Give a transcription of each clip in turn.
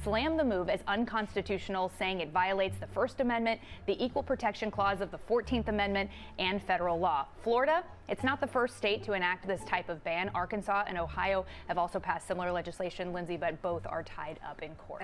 slammed the move as unconstitutional, saying it violates the First Amendment, the Equal Protection Clause of the 14th Amendment, and federal law. Florida, it's not the first state to enact this type of ban. Arkansas and Ohio have also passed similar legislation, Lindsay, but both are tied up in court.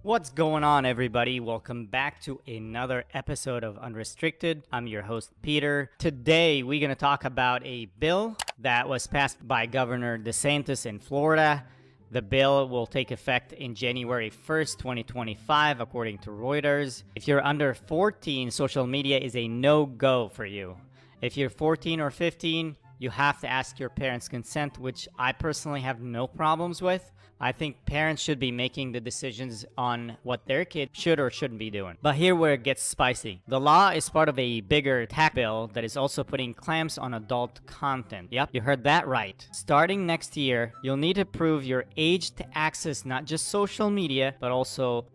What's going on, everybody? Welcome back to another episode of Unrestricted. I'm your host, Peter. Today, we're going to talk about a bill that was passed by Governor DeSantis in Florida. The bill will take effect in January 1st, 2025, according to Reuters. If you're under 14, social media is a no-go for you. If you're 14 or 15, you have to ask your parents' consent, which I personally have no problems with. I think parents should be making the decisions on what their kid should or shouldn't be doing. But here where it gets spicy. The law is part of a bigger tax bill that is also putting clamps on adult content. Yep, you heard that right. Starting next year, you'll need to prove your age to access not just social media, but also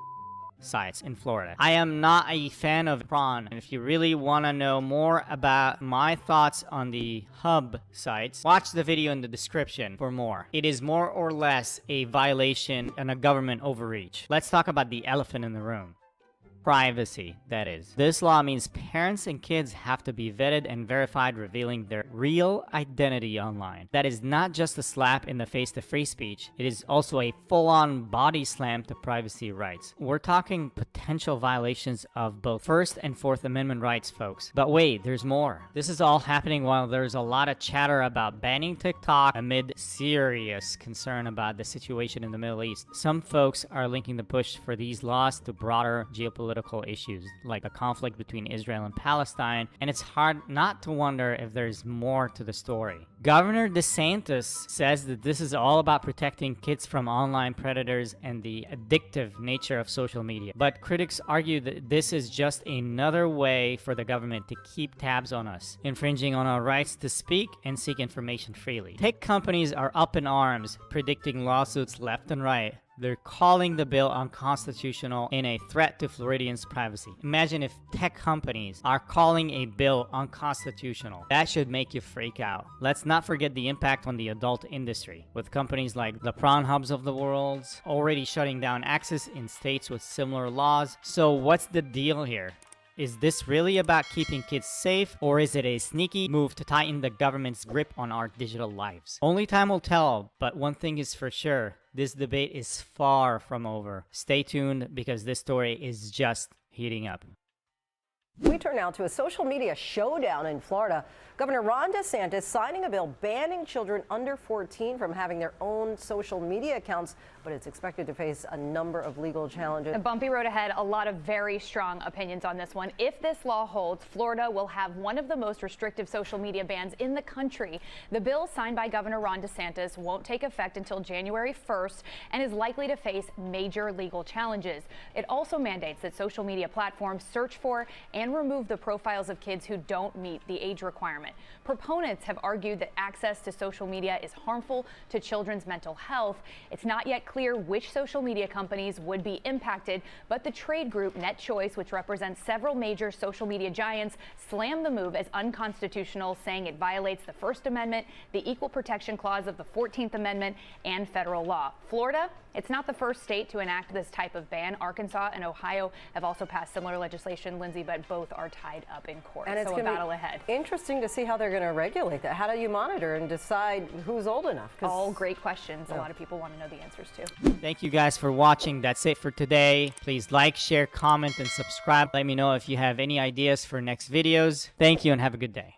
sites in Florida. I am not a fan of prawn, and if you really want to know more about my thoughts on the hub sites, watch the video in the description for more. It is more or less a violation and a government overreach. Let's talk about the elephant in the room. Privacy, that is. This law means parents and kids have to be vetted and verified, revealing their real identity online. That is not just a slap in the face to free speech, it is also a full-on body slam to privacy rights. We're talking potential violations of both First and Fourth Amendment rights, folks. But wait, there's more. This is all happening while there's a lot of chatter about banning TikTok amid serious concern about the situation in the Middle East. Some folks are linking the push for these laws to broader geopolitical issues like the conflict between Israel and Palestine, and it's hard not to wonder if there's more to the story. Governor DeSantis says that this is all about protecting kids from online predators and the addictive nature of social media. But critics argue that this is just another way for the government to keep tabs on us, infringing on our rights to speak and seek information freely. Tech companies are up in arms, predicting lawsuits left and right. They're calling the bill unconstitutional and a threat to Floridians' privacy. Imagine if tech companies are calling a bill unconstitutional. That should make you freak out. Let's not forget the impact on the adult industry, with companies like the prawn hubs of the world already shutting down access in states with similar laws. So what's the deal here? Is this really about keeping kids safe, or is it a sneaky move to tighten the government's grip on our digital lives? Only time will tell, but one thing is for sure, this debate is far from over. Stay tuned because this story is just heating up. We turn now to a social media showdown in Florida. Governor Ron DeSantis signing a bill banning children under 14 from having their own social media accounts, but it's expected to face a number of legal challenges. A bumpy road ahead, a lot of very strong opinions on this one. If this law holds, Florida will have one of the most restrictive social media bans in the country. The bill signed by Governor Ron DeSantis won't take effect until January 1st and is likely to face major legal challenges. It also mandates that social media platforms search for and remove the profiles of kids who don't meet the age requirement. Proponents have argued that access to social media is harmful to children's mental health. It's not yet clear which social media companies would be impacted, but the trade group Net Choice, which represents several major social media giants, slammed the move as unconstitutional, saying it violates the First Amendment, the Equal Protection Clause of the 14th Amendment, and federal law. Florida, it's not the first state to enact this type of ban. Arkansas and Ohio have also passed similar legislation, Lindsay, but both are tied up in court. And it's so a battle ahead. Interesting to see how they're going to regulate that. How do you monitor and decide who's old enough? All great questions. A lot of people want to know the answers to. Thank you guys for watching. That's it for today. Please like, share, comment, and subscribe. Let me know if you have any ideas for next videos. Thank you and have a good day.